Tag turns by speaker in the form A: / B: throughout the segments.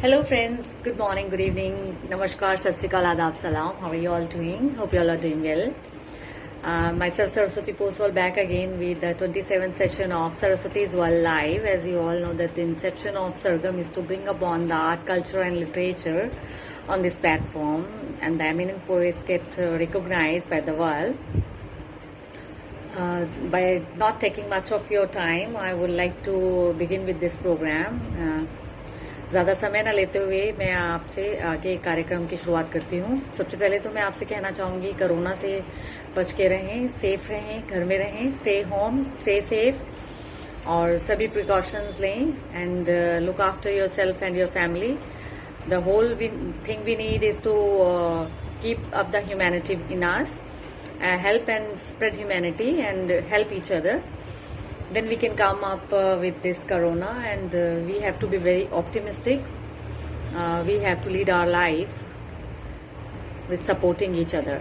A: Hello friends, good morning, good evening, namaskar, sat sri akal, adab, salam. How are you all doing? Hope you all are doing well. Myself Saraswati Poswal back again with the 27th session of Saraswati's World Live. As you all know that the inception of Sargam is to bring upon the art, culture and literature on this platform, and the eminent poets get recognized by the world. By not taking much of your time, I would like to begin with this program. ज़्यादा समय न लेते हुए मैं आपसे आगे कार्यक्रम की शुरुआत करती हूँ। सबसे पहले तो मैं आपसे कहना चाहूँगी कोरोना से बच के रहें, सेफ रहें, घर में रहें, स्टे होम, स्टे सेफ और सभी प्रिकॉशंस लें and look after your self and your family. The whole thing we need is to keep up the humanity in us, help and spread humanity and help each other. Then we can come up with this corona, and we have to be very optimistic. We have to lead our life with supporting each other.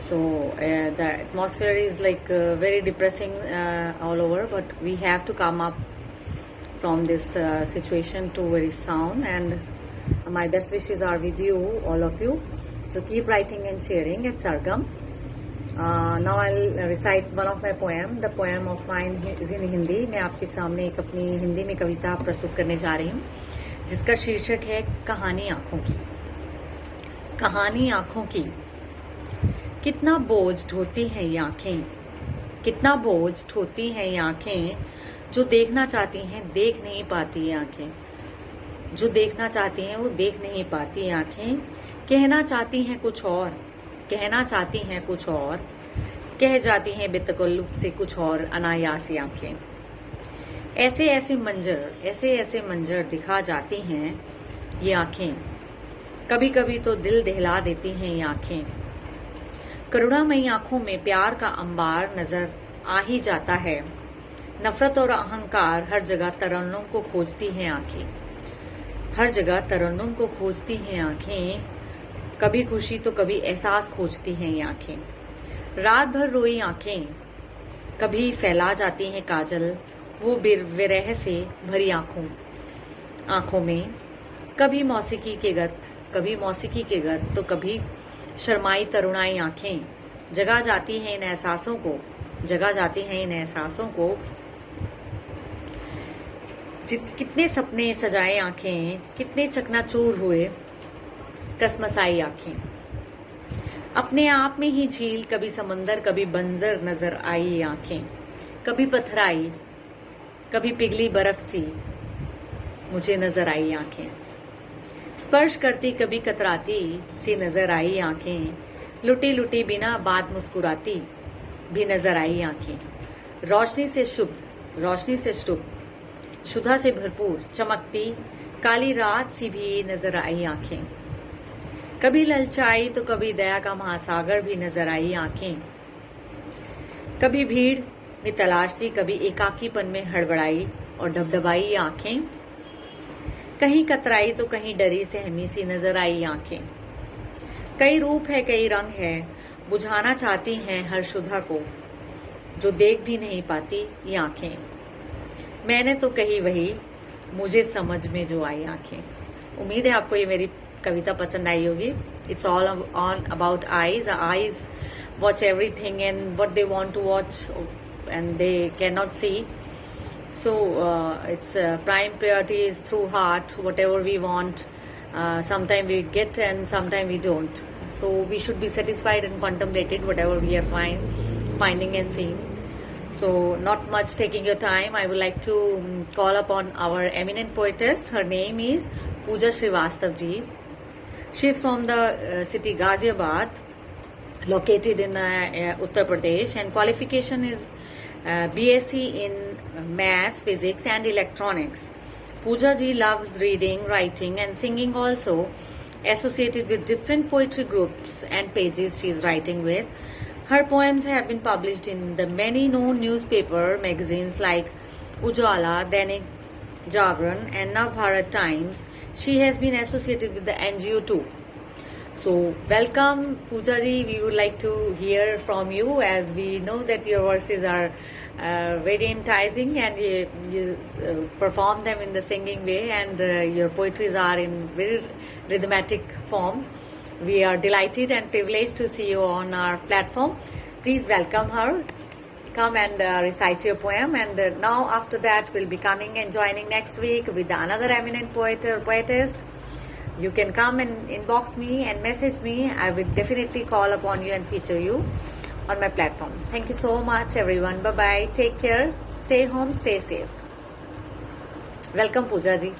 A: So the atmosphere is like very depressing all over, but we have to come up from this situation to very sound, and my best wishes are with you, all of you. So keep writing and sharing at Sargam. Now I'll recite one of my poem. The poem of mine is in Hindi. मैं आपके सामने एक अपनी हिंदी में कविता प्रस्तुत करने जा रही हूँ जिसका शीर्षक है कहानी आँखों की। कहानी आँखों की। कितना बोझ ढोती हैं ये आँखें, कितना बोझ ढोती हैं ये आँखें, जो देखना चाहती हैं देख नहीं पाती ये आँखें, जो देखना चाहती हैं वो देख नहीं पाती ये आँखें, कहना चाहती हैं कुछ और, कहना चाहती हैं कुछ और, कह जाती हैं बेतकल्लुफ से कुछ और अनायासी आंखें। ऐसे ऐसे मंजर दिखा जाती हैं ये आंखें, कभी कभी तो दिल दहला देती हैं ये आंखें। करुणामयी आंखों में प्यार का अंबार नजर आ ही जाता है, नफरत और अहंकार हर जगह तरन्नुम को खोजती हैं आंखें, हर जगह तरन्नुम को खोजती हैं आंखें। कभी खुशी तो कभी एहसास खोजती हैं ये आंखें, रात भर रोई आंखें, कभी फैला जाती हैं काजल वो विरह से भरी आंखों में। कभी मौसीकी के गत तो कभी शर्माई तरुणाई आंखें, जगा जाती हैं इन एहसासों को, कितने सपने सजाए आंखें, कितने चकनाचूर हुए कसमसाई आंखें। अपने आप में ही झील, कभी समंदर, कभी बंजर नजर आई आंखें, कभी पथराई, कभी पिघली बर्फ सी मुझे नजर आई आंखें। स्पर्श करती कभी कतराती सी नजर आई आंखें, लुटी लुटी बिना बात मुस्कुराती भी नजर आई आंखें। रोशनी से शुभ, शुद्धा से भरपूर चमकती काली रात सी भी नजर आई आंखें। कभी ललचाई तो कभी दया का महासागर भी नजर आई आंखें। कभी भीड़ में तलाश थी, कभी एकाकीपन में हड़बड़ाई और डबडबाई आंखें। कहीं कतराई तो कहीं डरी सहमी सी नजर आई आंखें। कई रूप है कई रंग है, बुझाना चाहती हैं हर शुद्धा को, जो देख भी नहीं पाती ये आंखें। मैंने तो कही वही, मुझे समझ में जो आई आंखें। उम्मीद है आपको ये मेरी कविता पसंद आई होगी। It's all on about eyes watch everything and what they want to watch and they can not see, so it's prime priority is through heart, whatever we want, sometime we get and sometime we don't, so we should be satisfied and contemplated whatever we are finding and seeing. So not much taking your time, I would like to call upon our eminent poetess. Her name is Pooja Srivastav ji. She is from the city Ghaziabad, located in Uttar Pradesh, and qualification is BSc in Maths, Physics and Electronics. Pooja ji loves reading, writing and singing also, associated with different poetry groups and pages she is writing with. Her poems have been published in the many known newspaper magazines like Ujala, Dainik Jagran and Navbharat Times. She has been associated with the NGO too. So, welcome, Pooja ji. We would like to hear from you, as we know that your verses are very enticing, and you perform them in the singing way, and your poetries are in very rhythmic form. We are delighted and privileged to see you on our platform. Please welcome her. Come and recite your poem, and now after that we'll be coming and joining next week with another eminent poet or poetess. You can come and inbox me and message me. I will definitely call upon you and feature you on my platform. Thank you so much, everyone. Bye bye. Take care. Stay home. Stay safe. Welcome, Pooja ji.